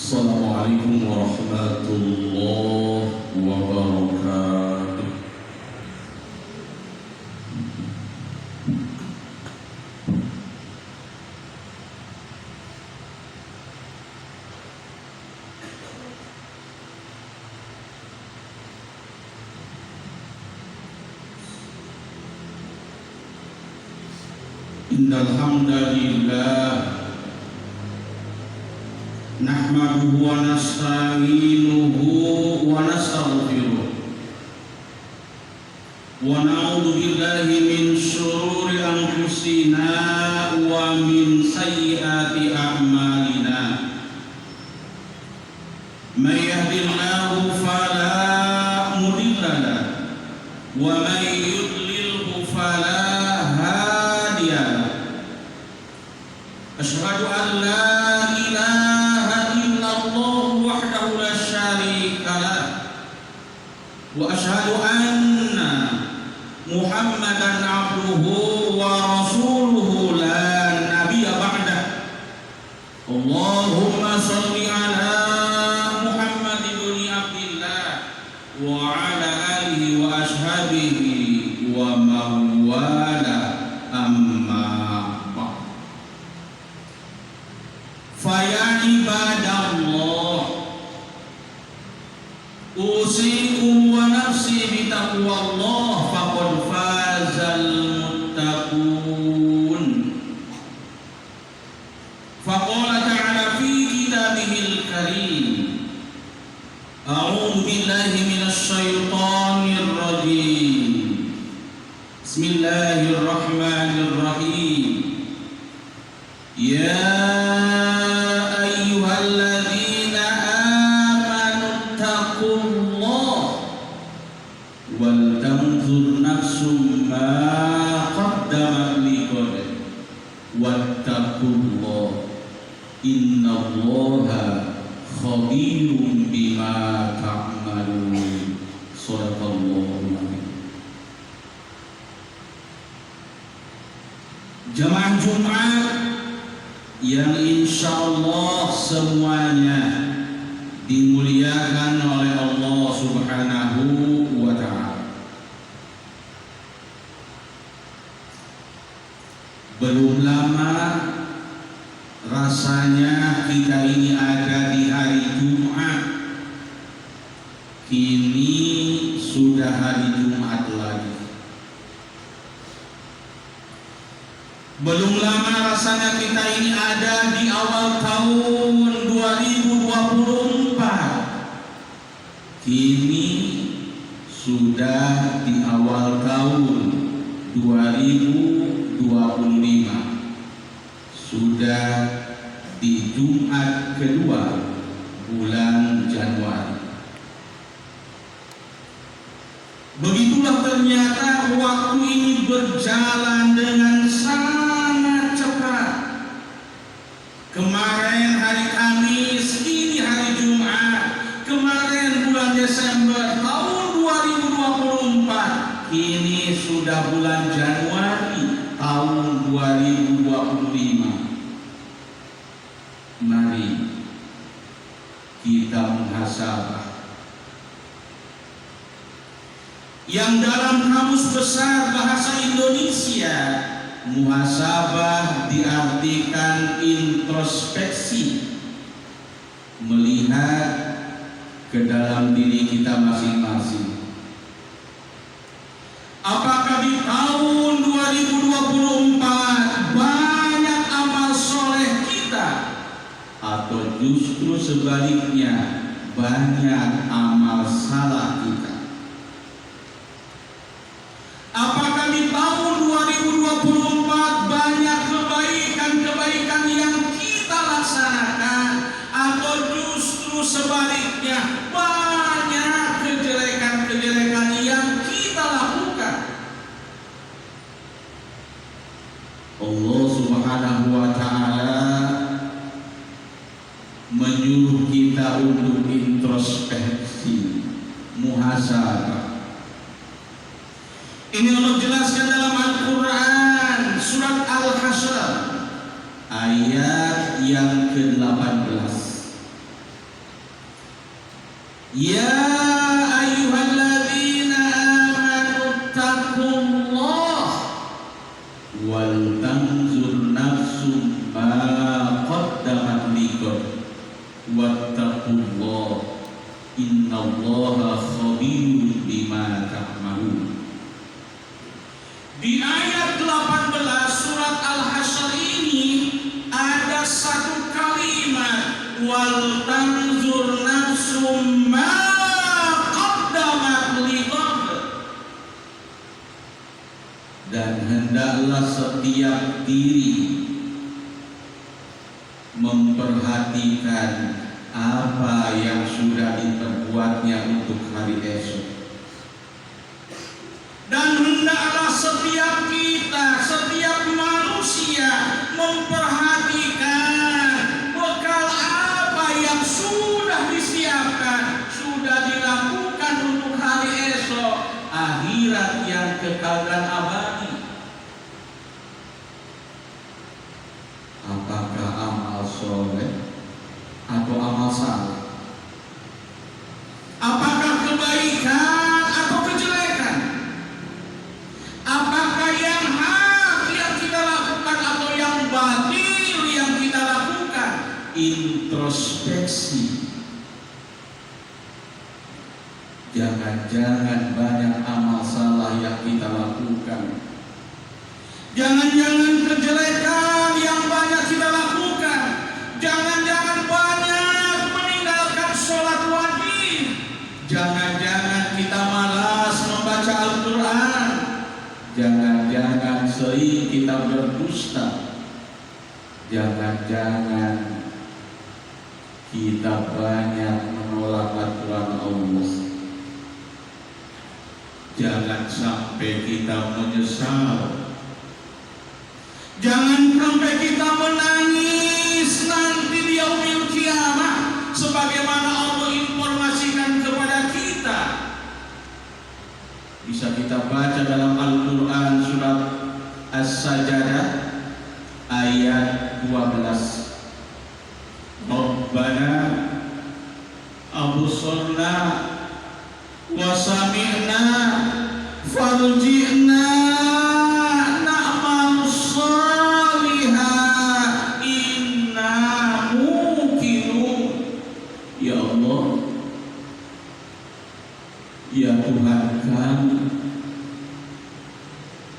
Assalamualaikum warahmatullahi wabarakatuh. Innal hamdalillah nahmaduhu wa nasta'inuhu wa nastaghfiruh wa na'udzu billahi min shururi anfusina wa min sayyiati a'malina may yahdihillahu fala mudilla lahu wa may yudlilhu fala hadiya lahu asyhadu an la wa asyhadu anna Muhammadan abduhu wa rasuluhu la nabiyya ba'dah. Allahumma shalli ala Muhammad ibn Abdillah wa ala alihi wa ashabihi wa mawala amma ba'd. Fa ya ibadallah usikum wa nafsi bitaqwallah faqad fazal muttaqun. Faqala ta'ala fi kitabihil karim a'udzu billahi minasy syaithanir rajim. Bismillahirrahmanirrahim. Ya wal tanzur nafsum ma qaddamat liqad wattaqullah innallaha khabirun bima ta'malun. Shadaqallahu alazim. Jamaah Jumat yang insyaallah semuanya dimuliakan oleh Allah Subhanahu wa ta'ala. Belum lama rasanya kita ini ada di hari Jumat. Kini sudah hari Jumat lagi. Belum lama rasanya kita ini ada di awal tahun 2024. Kini sudah di awal tahun 2025. Sudah di Jumat kedua bulan Januari. Begitulah ternyata waktu ini berjalan dengan sangat cepat. Kemarin hari Kamis, ini hari Jumat. Kemarin bulan Desember tahun 2024. Kini sudah bulan Januari tahun 2025. Mari kita muhasabah. Yang dalam Kamus Besar Bahasa Indonesia, muhasabah diartikan introspeksi, melihat ke dalam diri kita masing-masing. Apakah di tahun 2024 banyak amal soleh kita, atau justru sebaliknya banyak amal salah kita? Apakah di tahun 2024 banyak kebaikan-kebaikan yang kita laksanakan, atau justru sebaliknya banyak kejelekan-kejelekan yang kita lakukan? Allah Subhanahu wa ta'ala menyuruh kita untuk introspeksi, muhasabah. Ini Allah jelaskan dalam Al-Quran surat Al-Hasyr ayat yang ke-18. Ya ayyuhalladzina amanu taqullah wal tanzur nafsum ma qaddamat liqad wattaqullah innallaha khabirun bima ta'malun. Di ayat 18 surat Al-Hasyr ini ada satu kalimat wal tanzur nafsum ma qaddamat liqad, dan hendaklah setiap diri memperhatikan apa yang sudah diperbuatnya untuk hari esok. Dan hendaklah setiap kita, setiap manusia memperhatikan bekal apa yang sudah disiapkan, sudah dilakukan untuk hari esok, akhirat yang kekal dan abadi. Apakah amal soleh atau amal saleh? Apakah kebaikan atau kejelekan? Apakah yang hak yang kita lakukan atau yang batil yang kita lakukan? Introspeksi. Jangan-jangan banyak amal salah yang kita lakukan. Jangan-jangan kejelekan yang banyak kita lakukan. Jangan-jangan banyak meninggalkan sholat wajib. Jangan-jangan kita malas membaca Al-Quran. Jangan-jangan sering kita berdusta. Jangan-jangan kita banyak menolak aturan Allah. Jangan sampai kita menyesal. Jangan sampai kita menangis nanti di yaumil kiamah, sebagaimana Allah informasikan kepada kita. Bisa kita baca dalam Al-Quran surat As-Sajdah ayat 12. Rabbana absarna wa sami'na farji'na na'mal shalihan inna muqinun. Ya Allah, ya Tuhan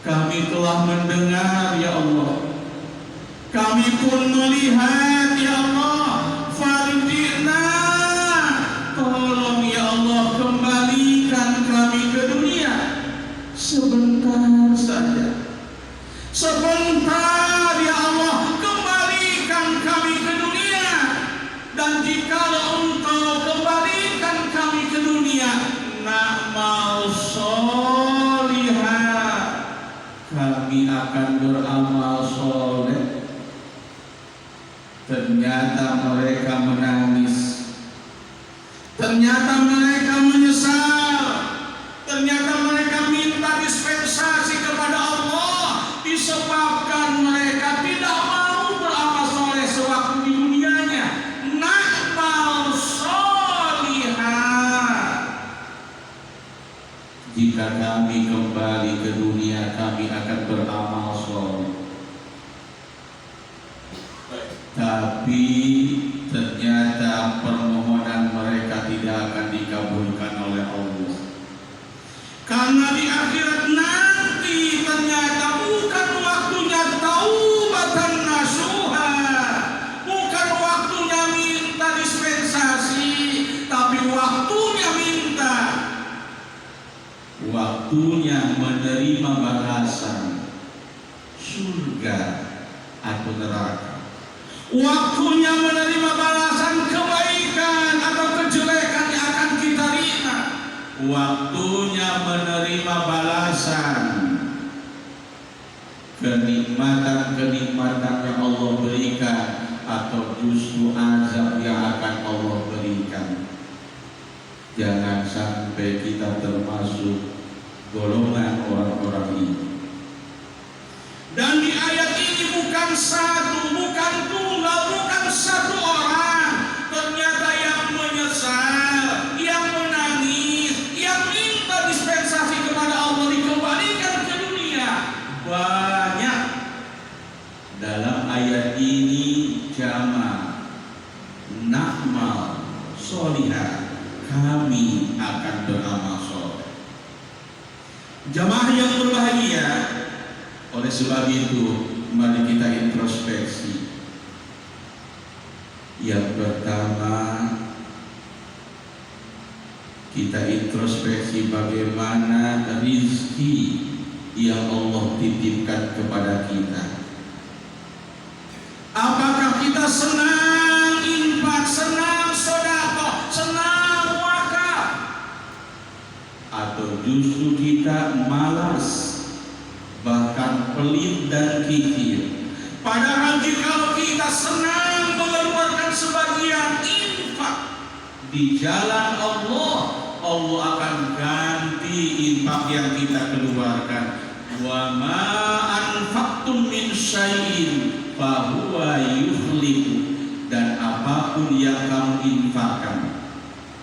kami telah mendengar ya Allah, kami pun melihat ya Allah, farji'na, tolong ya Allah kembalikan kami ke dunia sebentar saja, sebentar ya Allah, kembalikan kami ke dunia. Dan jikalau Engkau kembalikan kami ke dunia, na'mal sholihan, kami akan beramal soleh. Ternyata mereka menangis, ternyata mereka menyesal, ternyata mereka minta dispensasi kepada Allah disebabkan mereka tidak mau beramal soleh sewaktu di dunianya. Na'mal sholihan, jika kami kembali ke dunia kami akan beramal soleh. Tapi ternyata permohonan mereka tidak akan dikabulkan oleh Allah. Karena di akhirat nanti ternyata bukan waktunya taubatan nasuha, bukan waktunya minta dispensasi, tapi waktunya minta, waktunya menerima balasan surga atau neraka. Waktunya menerima balasan kebaikan atau kejelekan yang akan kita terima. Waktunya menerima balasan kenikmatan-kenikmatan yang Allah berikan atau justru azab yang akan Allah berikan. Jangan sampai kita termasuk golongan orang-orang ini. Dan di ayat ini bukan satu, bukan tunggal, bukan satu orang ternyata yang menyesal, yang na'mal sholihah, kami akan beramal soleh. Jamaah yang berbahagia, oleh sebab itu mari kita introspeksi. Yang pertama, kita introspeksi bagaimana rezeki yang Allah titipkan kepada kita. Apakah kita senang infak, senang sedekah, senang wakaf, atau justru kita malas, bahkan pelit dan kikir? Padahal jika kita senang mengeluarkan sebagian infak di jalan Allah, Allah akan ganti infak yang kita keluarkan. Wa ma anfaqtum min syai'in fahuwa yukhlifu, dan apapun yang kamu infakkan,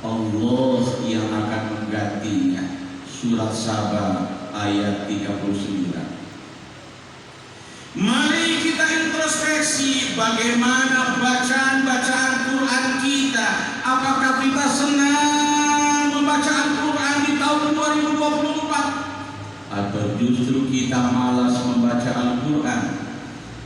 Allah yang akan menggantinya. Surat Saba ayat 39. Mari kita introspeksi bagaimana bacaan Quran kita. Apakah kita senang membaca Al-Quran di tahun 2024? Atau justru kita malas membaca Al-Quran?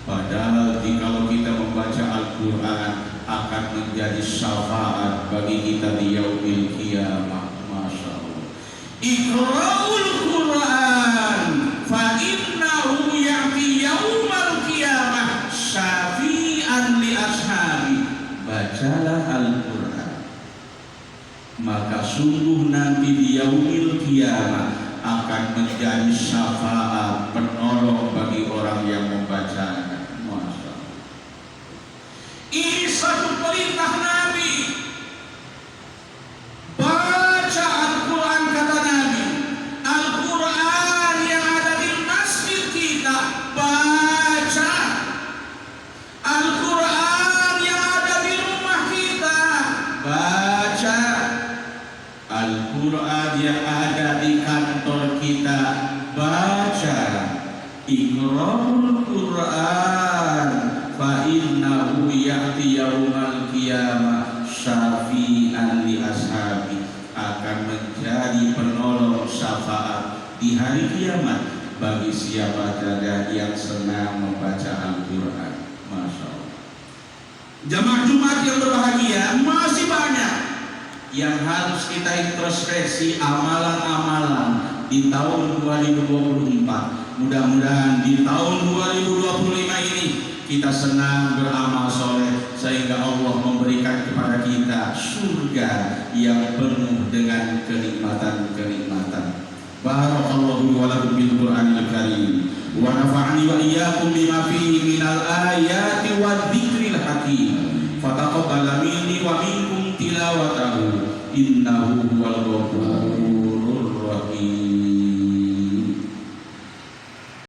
Padahal jikalau kita membaca Al-Quran akan menjadi syafaat bagi kita di yaumil qiyamah. Masya Allah. Iqra'ul Quran fa innahu ya'ti yaumal qiyamah syafi'an li ashabi. Bacalah Al-Quran, maka sungguh nanti di yaumil qiyamah akan menjadi syafaat, penolong bagi orang yang membacanya. Masya Allah. Ini satu perintah Nabi. Baca Al-Quran, kata Nabi. Al-Quran yang ada di masjid kita, baca. Al-Quran yang ada di rumah kita, baca. Al-Quran yang ada di kantor kita, baca. Iqra'ul Quran fa innahu ya'ti yaumal qiyamah syafi'an li ashabi, akan menjadi penolong syafaat di hari kiamat bagi siapa saja yang senang membaca Al-Quran. Masya Allah. Jamaah Jumat yang berbahagia, masih banyak yang harus kita introspeksi amalan-amalan di tahun 2024. Mudah-mudahan di tahun 2025 ini kita senang beramal soleh sehingga Allah memberikan kepada kita surga yang penuh dengan kenikmatan-kenikmatan. Barakallahu wa lakum bil Qur'anil Karim wa nafa'ani wa iyyakum bima fihi minal ayati wa dzikril hakim. Fataqabbal minni wa minkum tilawatahu innahu huwal ghafurur